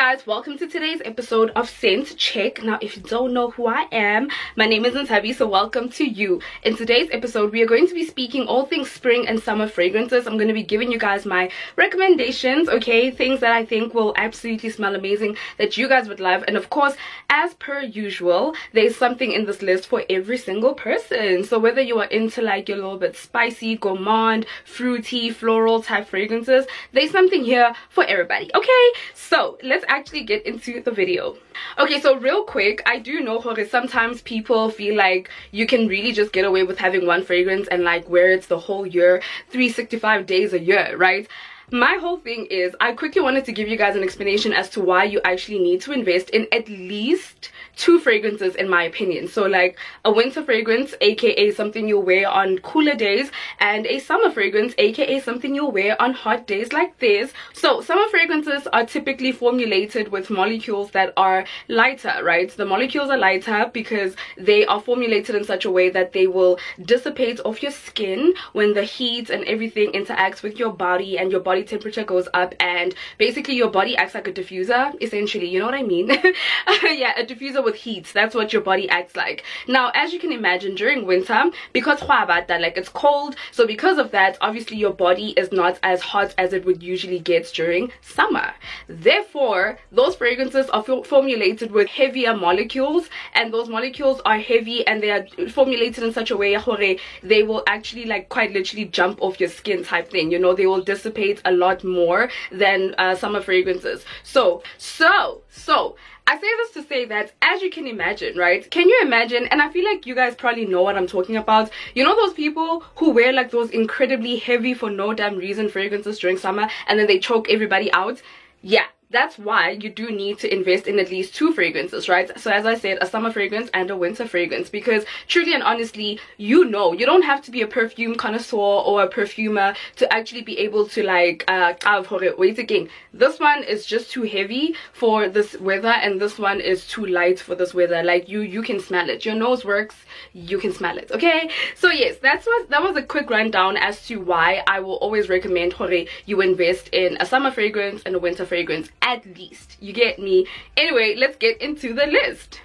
guys, welcome to today's episode of Scent Check. Now, if you don't know who I am, my name is Ntabi, so welcome to you. In today's episode, we are going to be speaking all things spring and summer fragrances. I'm going to be giving you guys my recommendations, okay? Things that I think will absolutely smell amazing that you guys would love. And of course, as per usual, there's something in this list for every single person. So whether you are into like your little bit spicy, gourmand, fruity, floral type fragrances, there's something here for everybody, okay? So let's actually get into the video. Okay, so real quick, I do know that sometimes people feel like you can really just get away with having one fragrance and like wear it the whole year, 365 days a year, right? My whole thing is I quickly wanted to give you guys an explanation as to why you actually need to invest in at least 2 fragrances, in my opinion. So like a winter fragrance, aka something you'll wear on cooler days, and a summer fragrance, aka something you'll wear on hot days like this. So summer fragrances are typically formulated with molecules that are lighter, right? The molecules are lighter because they are formulated in such a way that they will dissipate off your skin when the heat and everything interacts with your body, and your body temperature goes up, and basically your body acts like a diffuser, essentially, you know what I mean? Yeah, a diffuser with heat. That's what your body acts like. Now, as you can imagine, during winter, because like it's cold, so because of that, obviously your body is not as hot as it would usually get during summer. Therefore, those fragrances are formulated with heavier molecules, and those molecules are heavy, and they are formulated in such a way where they will actually like quite literally jump off your skin type thing, you know. They will dissipate a lot more than summer fragrances. So I say this to say that, as you can imagine, right? Can you imagine? And I feel like you guys probably know what I'm talking about. You know those people who wear like those incredibly heavy for no damn reason fragrances during summer, and then they choke everybody out? Yeah, that's why you do need to invest in at least 2 fragrances, right? So as I said, a summer fragrance and a winter fragrance, because truly and honestly, you know, you don't have to be a perfume connoisseur or a perfumer to actually be able to like wait again, this one is just too heavy for this weather, and this one is too light for this weather. Like you can smell it. Your nose works, you can smell it, okay? So yes, that was a quick rundown as to why I will always recommend you invest in a summer fragrance and a winter fragrance, at least. You get me? Anyway, let's get into the list.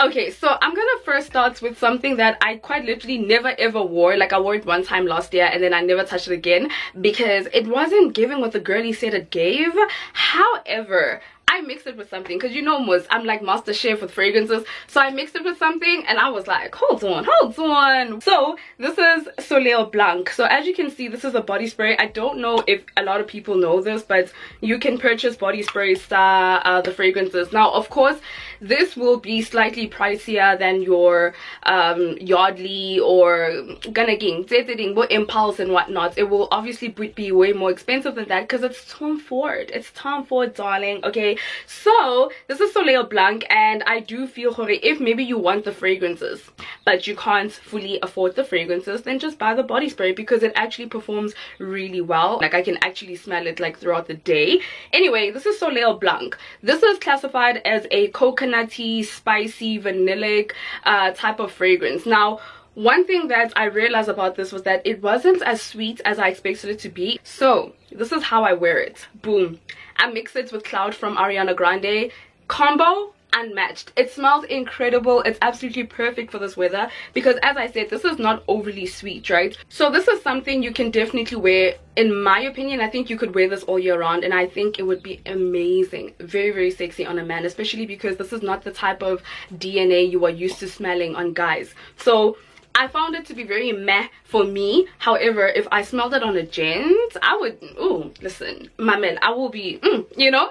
Okay, so I'm gonna first start with something that I quite literally never ever wore. Like I wore it one time last year and then I never touched it again because it wasn't giving what the girlie said it gave. However, I mixed it with something, because you know Mus, I'm like master chef with fragrances, so I mixed it with something and I was like, hold on. So this is Soleil Blanc. So as you can see, this is a body spray. I don't know if a lot of people know this, but you can purchase body sprays, the fragrances. Now of course this will be slightly pricier than your Yardley or Ganaging, Impulse and whatnot. It will obviously be way more expensive than that because it's Tom Ford. It's Tom Ford, darling. Okay, so this is Soleil Blanc, and I do feel if maybe you want the fragrances but you can't fully afford the fragrances, then just buy the body spray because it actually performs really well. Like I can actually smell it like throughout the day. Anyway, this is Soleil Blanc. This is classified as a coconutty, spicy, vanillic type of fragrance. Now, one thing that I realized about this was that it wasn't as sweet as I expected it to be. So this is how I wear it. Boom. I mix it with Cloud from Ariana Grande. Combo unmatched. It smells incredible. It's absolutely perfect for this weather because, as I said, this is not overly sweet, right? So this is something you can definitely wear. In my opinion, I think you could wear this all year round, and I think it would be amazing, very, very sexy on a man, especially because this is not the type of DNA you are used to smelling on guys. So I found it to be very meh for me. However, if I smelled it on a gent, I would, ooh, listen, mamel, I will be, you know.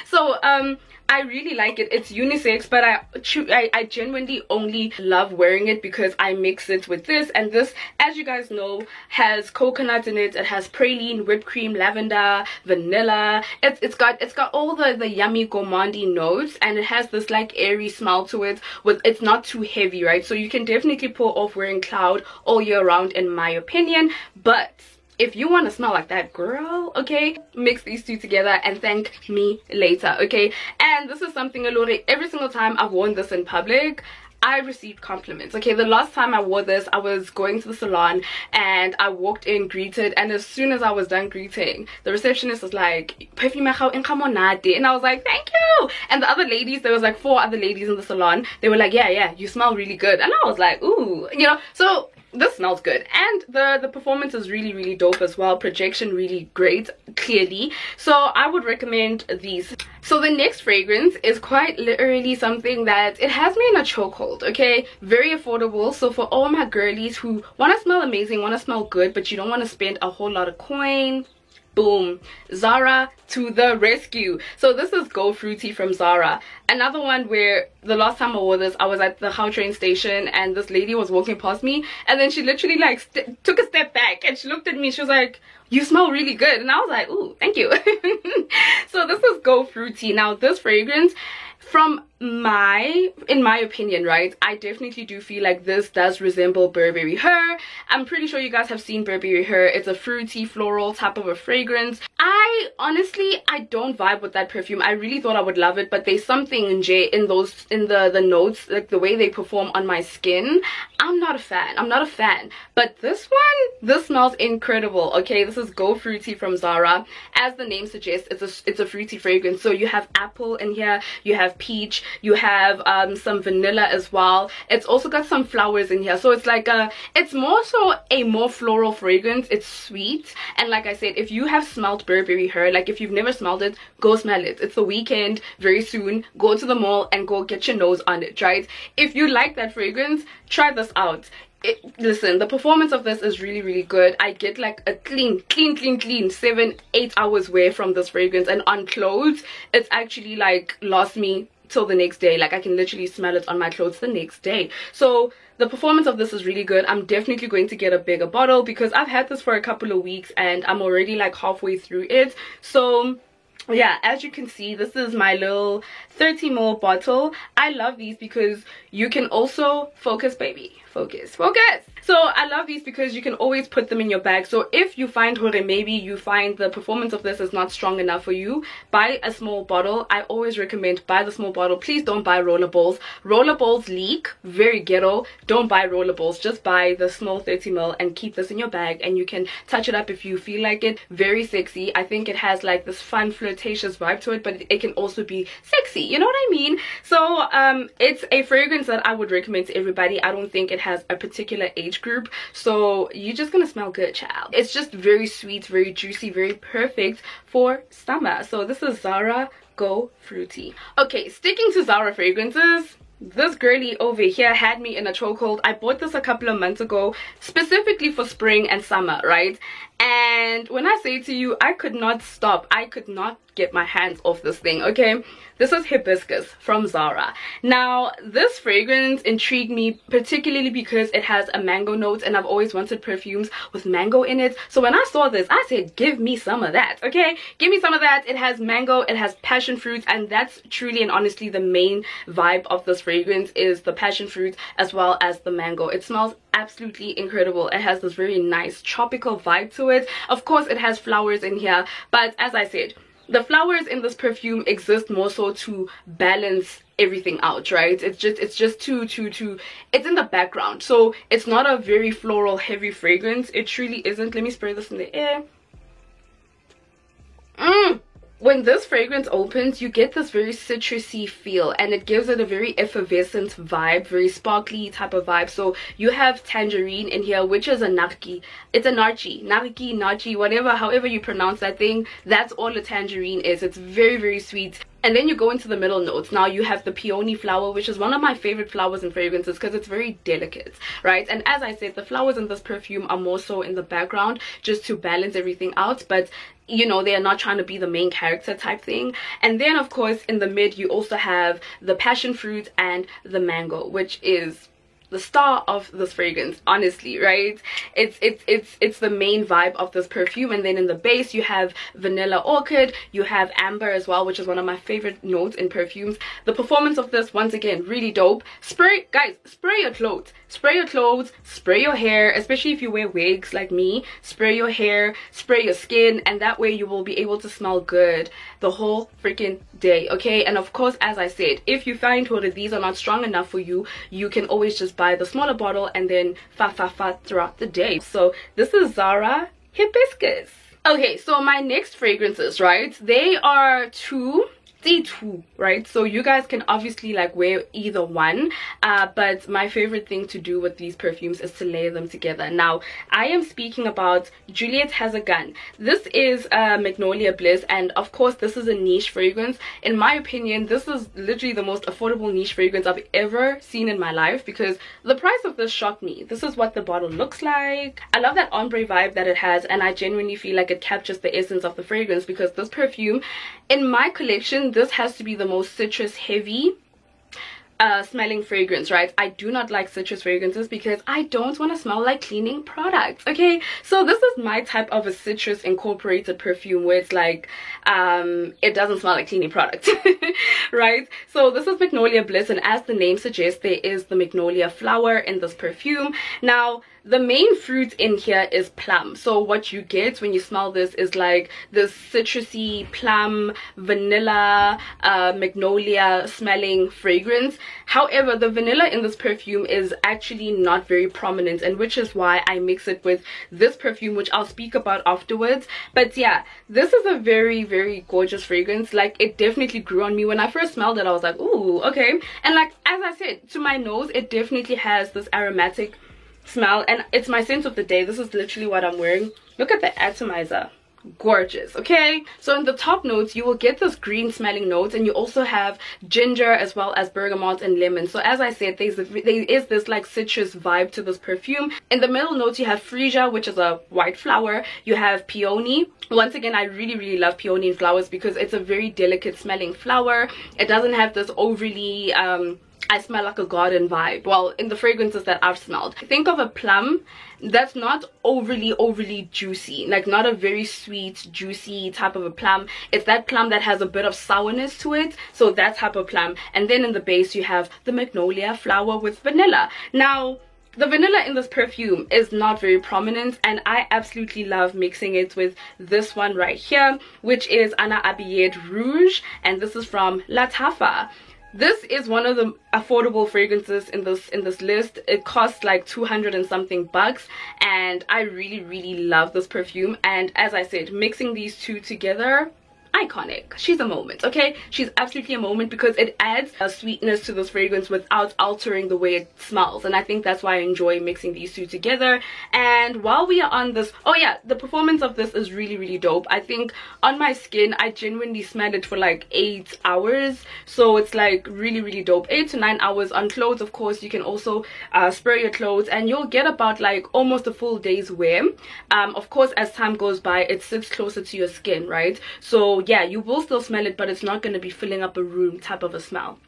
So I really like it. It's unisex, but I genuinely only love wearing it because I mix it with this, and this, as you guys know, has coconut in it. It has praline, whipped cream, lavender, vanilla. It's got all the yummy gourmandy notes, and it has this like airy smell to it. It's not too heavy, right? So you can definitely pull off wearing Cloud all year round, in my opinion. But if you want to smell like that, girl, okay, mix these 2 together and thank me later, okay? And this is something, Alore, every single time I've worn this in public, I received compliments. Okay, the last time I wore this, I was going to the salon and I walked in, greeted, and as soon as I was done greeting, the receptionist was like, perfume and I was like, thank you. And the other ladies, there was like 4 other ladies in the salon, they were like, yeah, you smell really good. And I was like, ooh, you know, so this smells good. And the performance is really dope as well. Projection really great, clearly. So I would recommend these. So the next fragrance is quite literally something that it has me in a chokehold. Okay, very affordable. So for all my girlies who want to smell amazing, want to smell good, but you don't want to spend a whole lot of coin, boom, Zara to the rescue. So this is Go Fruity from Zara. Another one where the last time I wore this, I was at the Gautrain station and this lady was walking past me, and then she literally like took a step back and she looked at me. She was like, you smell really good. And I was like, ooh, thank you. So this is Go Fruity. Now this fragrance, in my opinion, right, I definitely do feel like this does resemble Burberry Her. I'm pretty sure you guys have seen Burberry Her. It's a fruity floral type of a fragrance. I don't vibe with that perfume. I really thought I would love it, but there's something in the notes, like the way they perform on my skin. I'm not a fan. But this smells incredible. Okay, this is Go Fruity from Zara. As the name suggests, it's a fruity fragrance. So you have apple in here, you have peach, you have some vanilla as well. It's also got some flowers in here, so it's like it's more so a more floral fragrance. It's sweet, and like I said, if you have smelled Burberry Her, like if you've never smelled it, go smell it. It's the weekend very soon. Go to the mall and go get your nose on it, right? If you like that fragrance, try this out. Listen, the performance of this is really good. I get like a clean 7-8 hours wear from this fragrance, and on clothes it's actually like lasts me till the next day. Like I can literally smell it on my clothes the next day. So the performance of this is really good. I'm definitely going to get a bigger bottle because I've had this for a couple of weeks and I'm already like halfway through it. So yeah, as you can see, this is my little 30 ml bottle. I love these because you can also focus, baby, focus. So I love these because you can always put them in your bag. So if you find maybe you find the performance of this is not strong enough for you, buy a small bottle. I always recommend buy the small bottle. Please don't buy rollerballs. Rollerballs leak, very ghetto. Don't buy rollerballs. Just buy the small 30 ml and keep this in your bag, and you can touch it up if you feel like it. Very sexy. I think it has like this fun flirtatious vibe to it, but it can also be sexy, you know what I mean? So it's a fragrance that I would recommend to everybody. I don't think it has a particular age group, so you're just gonna smell good, child. It's just very sweet, very juicy, very perfect for summer. So this is Zara Go Fruity. Okay, sticking to Zara fragrances, this girly over here had me in a chokehold. I bought this a couple of months ago specifically for spring and summer, right? And when I say to you, I could not stop. I could not get my hands off this thing. Okay, this is Hibiscus from Zara. Now this fragrance intrigued me particularly because it has a mango note, and I've always wanted perfumes with mango in it. So when I saw this, I said, give me some of that. Okay, give me some of that. It has mango, it has passion fruit, and that's truly and honestly the main vibe of this fragrance is the passion fruit as well as the mango. It smells absolutely incredible. It has this very nice tropical vibe to it. Of course it has flowers in here, but as I said, the flowers in this perfume exist more so to balance everything out, right? It's just too it's in the background, so it's not a very floral heavy fragrance. It truly isn't. Let me spray this in the air. When this fragrance opens, you get this very citrusy feel, and it gives it a very effervescent vibe, very sparkly type of vibe. So you have tangerine in here, which is a narki. It's a narchi, whatever, however you pronounce that thing. That's all a tangerine is. It's very sweet. And then you go into the middle notes. Now you have the peony flower, which is one of my favorite flowers in fragrances because it's very delicate, right? And as I said, the flowers in this perfume are more so in the background just to balance everything out, but you know, they are not trying to be the main character type thing. And then of course in the mid you also have the passion fruit and the mango, which is the star of this fragrance, honestly, right? It's the main vibe of this perfume. And then in the base you have vanilla orchid, you have amber as well, which is one of my favorite notes in perfumes. The performance of this, once again, really dope. Spray, guys, spray your clothes, spray your clothes, spray your hair, especially if you wear wigs like me. Spray your hair, spray your skin, and that way you will be able to smell good the whole freaking day, okay? And of course, as I said, if you find that these are not strong enough for you, you can always just buy the smaller bottle and then fa throughout the day. So this is Zara Hibiscus. Okay, so my next fragrances, right, they are two, right? So you guys can obviously like wear either one, but my favorite thing to do with these perfumes is to layer them together. Now I am speaking about Juliet Has a Gun. This is Magnolia Bliss, and of course this is a niche fragrance. In my opinion, this is literally the most affordable niche fragrance I've ever seen in my life, because the price of this shocked me. This is what the bottle looks like. I love that ombre vibe that it has, and I genuinely feel like it captures the essence of the fragrance, because this perfume in my collection, this has to be the most citrus heavy smelling fragrance, right? I do not like citrus fragrances because I don't want to smell like cleaning products, okay? So this is my type of a citrus incorporated perfume where it's like it doesn't smell like cleaning products right? So this is Magnolia Bliss, and as the name suggests, there is the magnolia flower in this perfume. Now the main fruit in here is plum. So what you get when you smell this is like this citrusy plum, vanilla, magnolia smelling fragrance. However, the vanilla in this perfume is actually not very prominent, and which is why I mix it with this perfume, which I'll speak about afterwards. But yeah, this is a very, very gorgeous fragrance. Like, it definitely grew on me. When I first smelled it, I was like, ooh, okay. And like, as I said, to my nose, it definitely has this aromatic smell, and it's my scent of the day. This is literally what I'm wearing. Look at the atomizer, gorgeous, okay? So in the top notes you will get this green smelling notes, and you also have ginger as well as bergamot and lemon. So as I said, there is this like citrus vibe to this perfume. In the middle notes you have freesia, which is a white flower. You have peony. Once again, I really love peony in flowers because it's a very delicate smelling flower. It doesn't have this overly I smell like a garden vibe. Well, in the fragrances that I've smelled, think of a plum that's not overly juicy, like not a very sweet juicy type of a plum. It's that plum that has a bit of sourness to it, so that type of plum. And then in the base you have the magnolia flower with vanilla. Now the vanilla in this perfume is not very prominent, and I absolutely love mixing it with this one right here, which is Anna Abiyed Rouge, and this is from Lattafa. This is one of the affordable fragrances in this list. It costs like 200 and something bucks, and I really love this perfume. And as I said, mixing these two together, iconic. She's a moment, okay? She's absolutely a moment, because it adds a sweetness to this fragrance without altering the way it smells, and I think that's why I enjoy mixing these two together. And while we are on this, oh yeah, the performance of this is really dope. I think on my skin I genuinely smelled it for like 8 hours, so it's like really dope. 8 to 9 hours. On clothes, of course, you can also spray your clothes, and you'll get about like almost a full day's wear. Of course, as time goes by, it sits closer to your skin, right? So yeah, you will still smell it, but it's not going to be filling up a room type of a smell.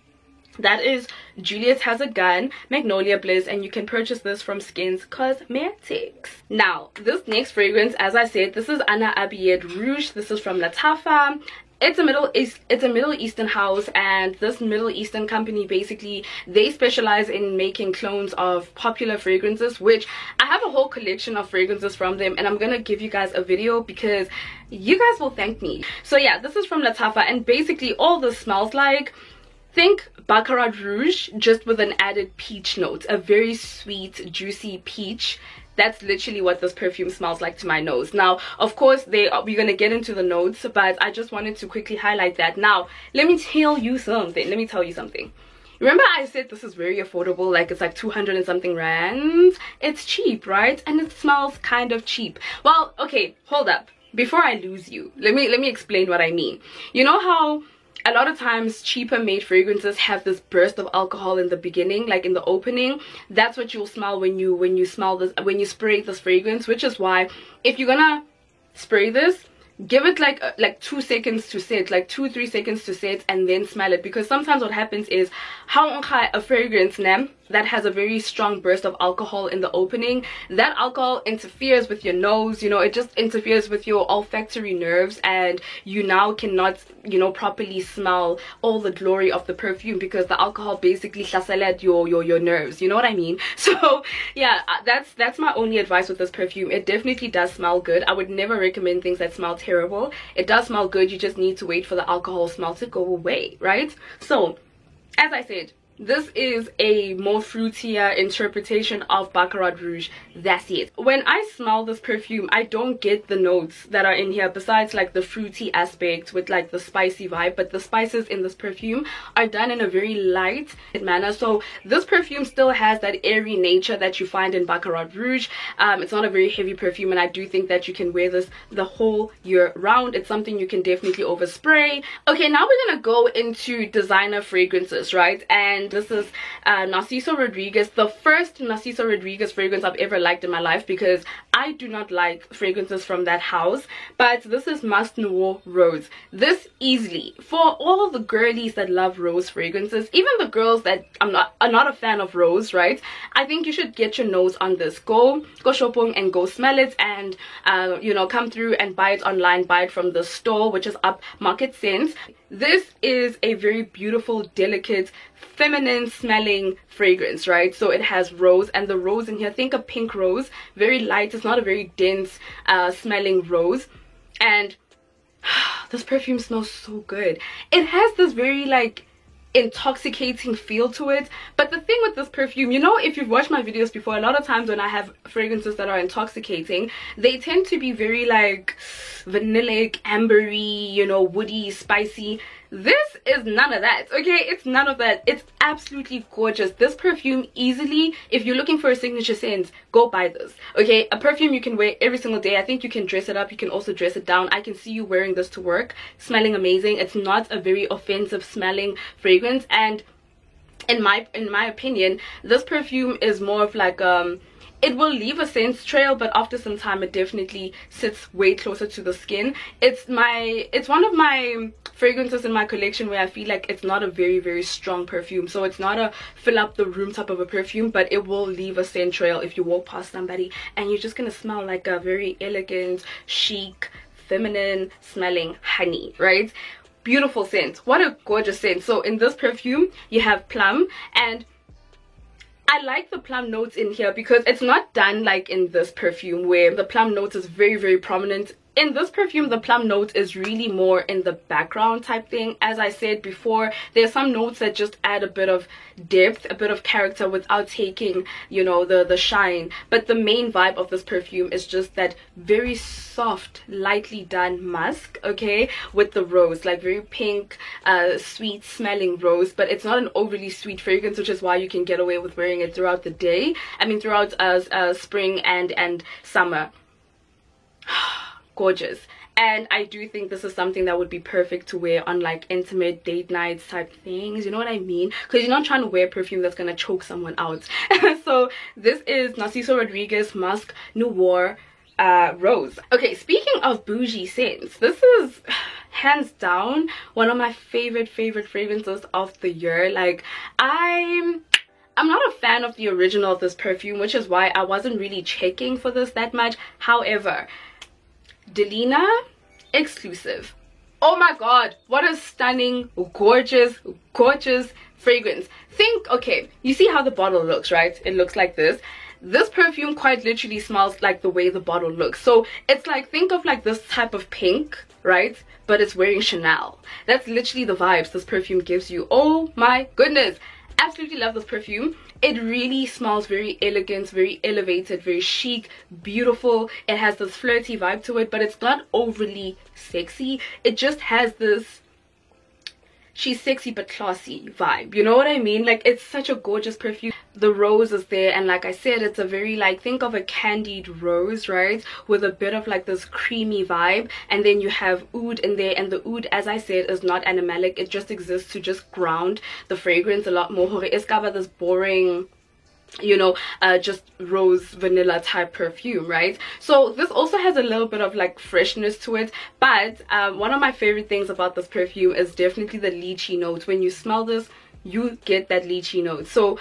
That is Juliet Has a Gun, Magnolia Bliss, and you can purchase this from Skins Cosmetics. Now, this next fragrance, as I said, this is Anna Abiyed Rouge. This is from Lattafa. It's a Middle Eastern house, and this Middle Eastern company, basically they specialize in making clones of popular fragrances, which I have a whole collection of fragrances from them, and I'm gonna give you guys a video because you guys will thank me. So yeah, this is from Lattafa, and basically all this smells like, think Baccarat Rouge just with an added peach note, a very sweet juicy peach. That's literally what this perfume smells like to my nose. Now, of course, we're gonna get into the notes, but I just wanted to quickly highlight that. Now, let me tell you something. Remember I said this is very affordable, like it's like 200 and something rands? It's cheap, right? And it smells kind of cheap. Well, okay, hold up. Before I lose you, let me explain what I mean. You know how a lot of times cheaper made fragrances have this burst of alcohol in the beginning, like in the opening? That's what you'll smell when you smell this, when you spray this fragrance, which is why if you're gonna spray this, give it like 2 seconds to set, like 2-3 seconds to set, and then smell it. Because sometimes what happens is how a fragrance that has a very strong burst of alcohol in the opening. That alcohol interferes with your nose, you know, it just interferes with your olfactory nerves, and you now cannot, you know, properly smell all the glory of the perfume because the alcohol basically hlaselet your nerves, you know what I mean? So yeah, that's my only advice with this perfume. It definitely does smell good. I would never recommend things that smell terrible. It does smell good, you just need to wait for the alcohol smell to go away, right? So as I said, this is a more fruitier interpretation of Baccarat Rouge. That's it. When I smell this perfume, I don't get the notes that are in here besides like the fruity aspect with like the spicy vibe, but the spices in this perfume are done in a very light manner. So this perfume still has that airy nature that you find in Baccarat Rouge. It's not a very heavy perfume, and I do think that you can wear this the whole year round. It's something you can definitely overspray. Okay, now we're gonna go into designer fragrances, right? And this is Narciso Rodriguez, the first Narciso Rodriguez fragrance I've ever liked in my life, because I do not like fragrances from that house. But this is Musc Noir Rose. This easily, for all the girlies that love rose fragrances, even the girls that are not a fan of rose, right? I think you should get your nose on this. Go shopping and go smell it, and you know, come through and buy it online, buy it from the store, which is Up Market Sense. This is a very beautiful, delicate, feminine smelling fragrance, right? So it has rose, and the rose in here, think a pink rose, very light. It's not a very dense smelling rose. And this perfume smells so good. It has this very like intoxicating feel to it. But the thing with this perfume, you know, if you've watched my videos before, a lot of times when I have fragrances that are intoxicating, they tend to be very like vanillic, ambery, you know, woody, spicy. This is none of that, okay? It's none of that. It's absolutely gorgeous. This perfume easily, if you're looking for a signature scent, go buy this, okay? A perfume you can wear every single day. I think you can dress it up, you can also dress it down. I can see you wearing this to work, smelling amazing. It's not a very offensive smelling fragrance, and in my opinion, this perfume is more of like it will leave a scent trail, but after some time it definitely sits way closer to the skin. It's one of my fragrances in my collection where I feel like it's not a very strong perfume. So it's not a fill up the room type of a perfume, but it will leave a scent trail if you walk past somebody and you're just gonna smell like a very elegant, chic, feminine smelling honey, right? Beautiful scent. What a gorgeous scent. So in this perfume you have plum, and I like the plum notes in here because it's not done like in this perfume where the plum notes is very prominent. In this perfume, the plum note is really more in the background type thing. As I said before, there's some notes that just add a bit of depth, a bit of character without taking, you know, the shine. But the main vibe of this perfume is just that very soft, lightly done musk, okay, with the rose, like very pink, sweet smelling rose. But it's not an overly sweet fragrance, which is why you can get away with wearing it throughout the day. I mean, throughout spring and summer. Gorgeous. And I do think this is something that would be perfect to wear on like intimate date nights type things, you know what I mean? Because you're not trying to wear perfume that's gonna choke someone out. So this is Narciso Rodriguez Musc Noir Rose. Okay, speaking of bougie scents, this is hands down one of my favorite fragrances of the year. Like I'm not a fan of the original of this perfume, which is why I wasn't really checking for this that much. However, Delina exclusive. Oh my god, what a stunning, gorgeous fragrance. Think, okay, you see how the bottle looks, right? It looks like this. This perfume quite literally smells like the way the bottle looks. So it's like, think of like this type of pink, right? But it's wearing Chanel. That's literally the vibes this perfume gives you. Oh my goodness. Absolutely love this perfume. It really smells very elegant, very elevated, very chic, beautiful. It has this flirty vibe to it, but it's not overly sexy. It just has this she's sexy but classy vibe, you know what I mean? Like, it's such a gorgeous perfume. The rose is there, and like I said, it's a very like, think of a candied rose, right, with a bit of like this creamy vibe. And then you have oud in there, and the oud, as I said, is not animalic. It just exists to just ground the fragrance a lot more. It's got this boring, you know, just rose vanilla type perfume, right? So this also has a little bit of like freshness to it. But one of my favorite things about this perfume is definitely the lychee notes. When you smell this, you get that lychee note. So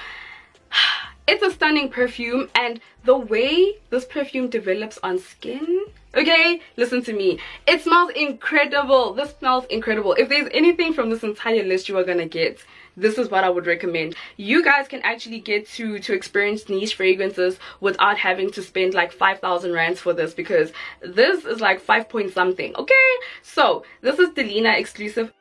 stunning perfume, and the way this perfume develops on skin, okay, listen to me, it smells incredible. This smells incredible. If there's anything from this entire list you are gonna get, this is what I would recommend. You guys can actually get to experience niche fragrances without having to spend like 5,000 rands for this, because this is like 5 point something. Okay, so this is Delina exclusive